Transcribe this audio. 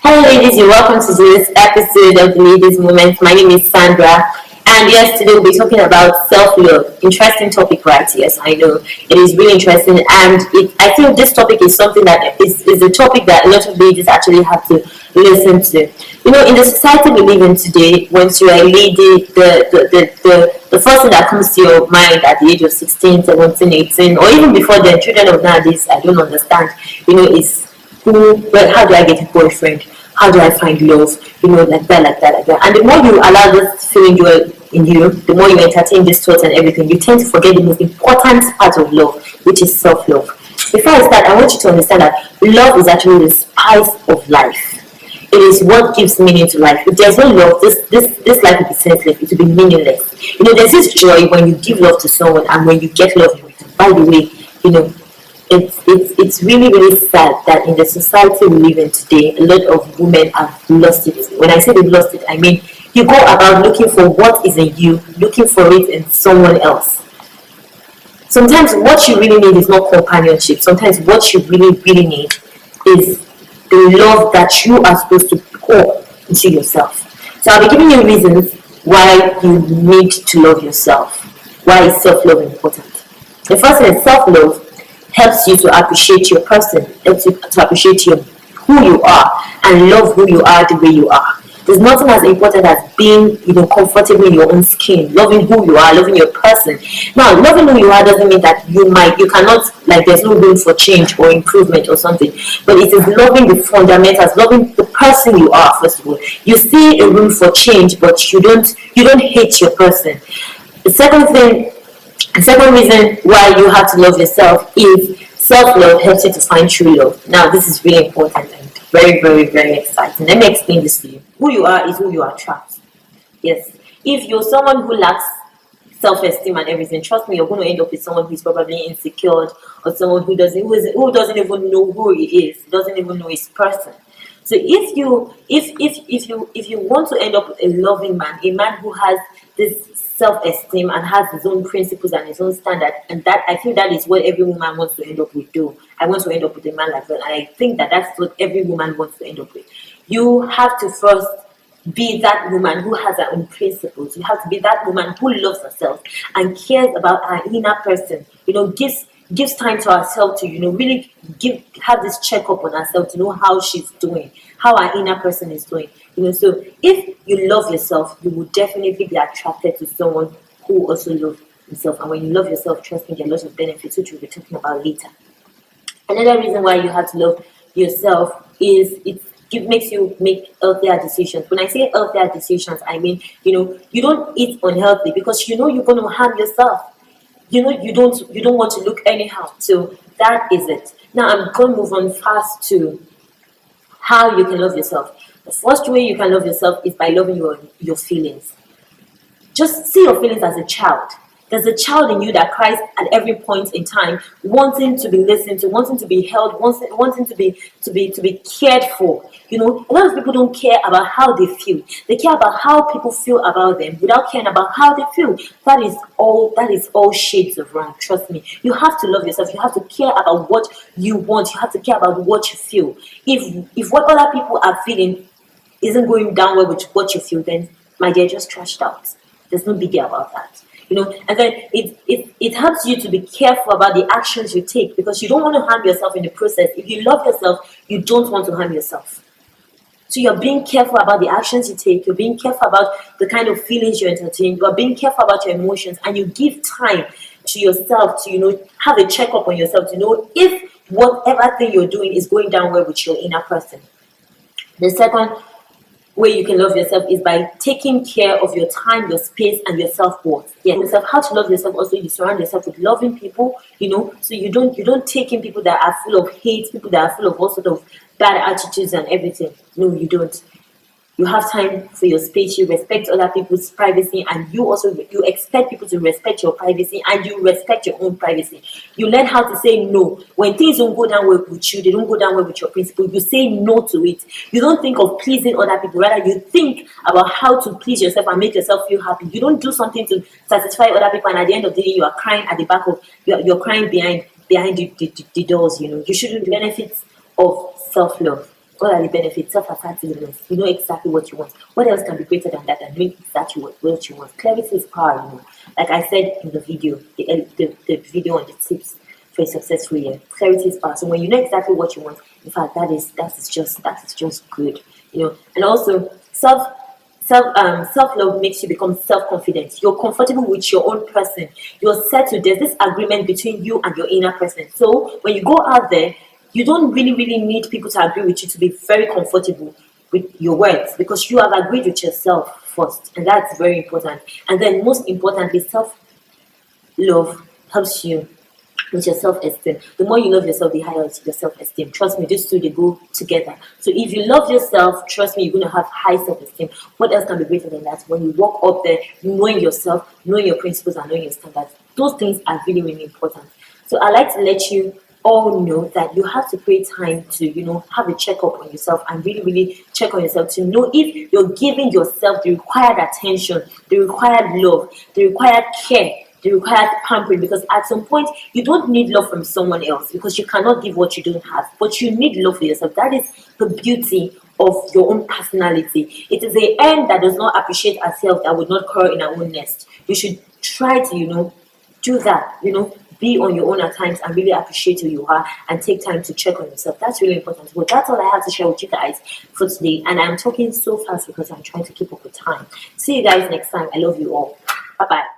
Hello, ladies. You're welcome to this episode of the Ladies Moment. My name is Sandra, and yes, today we'll be talking about self-love. Interesting topic, right? Yes, I know it is really interesting, and I think this topic is something that is a topic that a lot of ladies actually have to listen to. In the society we live in today, once you're a lady, the first thing that comes to your mind at the age of 16, 17, 18, or even before then, children of nowadays, I don't understand, is how do I get a boyfriend? How do I find love? Like that. And the more you allow this feeling dwell in you, the more you entertain these thoughts and everything, you tend to forget the most important part of love, which is self-love. Before I start, I want you to understand that love is actually the spice of life. It is what gives meaning to life. If there's no love, this life will be senseless. It will be meaningless. There's this joy when you give love to someone and when you get love in return. By the way, it's really really sad that in the society we live in today, a lot of women have lost it. When I say they've lost it, I mean you go about looking for what is in you, looking for it in someone else. Sometimes what you really need is not companionship. Sometimes what you really really need is the love that you are supposed to pour into yourself. So I'll be giving you reasons why you need to love yourself. Why is self-love important? The first thing is self-love helps you to appreciate your person, helps you to appreciate who you are and love who you are the way you are. There's nothing as important as being, comfortable in your own skin, loving who you are, loving your person. Now, loving who you are doesn't mean that you cannot, like there's no room for change or improvement or something. But it is loving the fundamentals, loving the person you are, first of all. You see a room for change, but you don't hate your person. The second reason why you have to love yourself is self-love helps you to find true love. Now, this is really important and very, very, very exciting. Let me explain this to you. Who you are is who you attract. Yes. If you're someone who lacks self-esteem and everything, trust me, you're going to end up with someone who's probably insecure or someone who doesn't even know who he is, doesn't even know his person. So if you want to end up with a loving man, a man who has this self-esteem and has his own principles and his own standard, and that I think that is what every woman wants to end up with. I want to end up with a man like that, and I think that that's what every woman wants to end up with. You have to first be that woman who has her own principles. You have to be that woman who loves herself and cares about her inner person. Gives time to herself to really have this checkup on herself to know how she's doing, how her inner person is doing. So if you love yourself, you will definitely be attracted to someone who also loves himself. And when you love yourself, trust me, there are lots of benefits which we'll be talking about later. Another reason why you have to love yourself is it makes you make healthier decisions. When I say healthier decisions, I mean you don't eat unhealthy because you're going to harm yourself. You don't want to look anyhow. So that is it. Now I'm going to move on fast to how you can love yourself. The first way you can love yourself is by loving your feelings. Just see your feelings as a child. There's a child in you that cries at every point in time, wanting to be listened to, wanting to be held, wanting to be cared for. A lot of people don't care about how they feel. They care about how people feel about them without caring about how they feel. That is all shades of wrong. Trust me. You have to love yourself. You have to care about what you want. You have to care about what you feel. If what other people are feeling isn't going down well with what you feel, then my dear, just trashed out. There's no big deal about that. And then it helps you to be careful about the actions you take because you don't want to harm yourself in the process. If you love yourself, you don't want to harm yourself. So you're being careful about the actions you take. You're being careful about the kind of feelings you entertain. You're being careful about your emotions, and you give time to yourself to have a checkup on yourself to know if whatever thing you're doing is going down well with your inner person. The second way you can love yourself is by taking care of your time, your space, and your self-worth. How to love yourself also, you surround yourself with loving people, so you don't take in people that are full of hate, people that are full of all sort of bad attitudes and everything. No, you don't. You have time for your space, you respect other people's privacy, and you expect people to respect your privacy, and you respect your own privacy. You learn how to say no. When things don't go down well with you, they don't go down well with your principle, you say no to it. You don't think of pleasing other people, rather you think about how to please yourself and make yourself feel happy. You don't do something to satisfy other people, and at the end of the day, you are crying at the back of, you're crying behind the doors. You shouldn't. Benefits of self-love. What are the benefits? Self-assertiveness. You know exactly what you want. What else can be greater than that? And knowing exactly what you want. Clarity is power, you know. Like I said in the video, the video on the tips for a successful year. Clarity is power. So when you know exactly what you want, in fact, that is just good, you know. And also self-love makes you become self-confident. You're comfortable with your own person. You're settled. There's this agreement between you and your inner person. So when you go out there, you don't really need people to agree with you to be very comfortable with your words, because you have agreed with yourself first, and that's very important. And then most importantly, self-love helps you with your self-esteem. The more you love yourself, the higher is your self-esteem. Trust me, these two, they go together. So if you love yourself, trust me, you're going to have high self-esteem. What else can be greater than that? When you walk up there, knowing yourself, knowing your principles, and knowing your standards, those things are really important. So I like to let you all know that you have to create time to, you know, have a checkup on yourself and really check on yourself to know if you're giving yourself the required attention, the required love, the required care, the required pampering. Because at some point you don't need love from someone else, because you cannot give what you don't have, but you need love for yourself. That is the beauty of your own personality. It is a hen that does not appreciate herself that would not curl in her own nest. You should try to, you know, do that, you know, be on your own at times and really appreciate who you are and take time to check on yourself. That's really important. But that's all I have to share with you guys for today. And I'm talking so fast because I'm trying to keep up with time. See you guys next time. I love you all. Bye bye.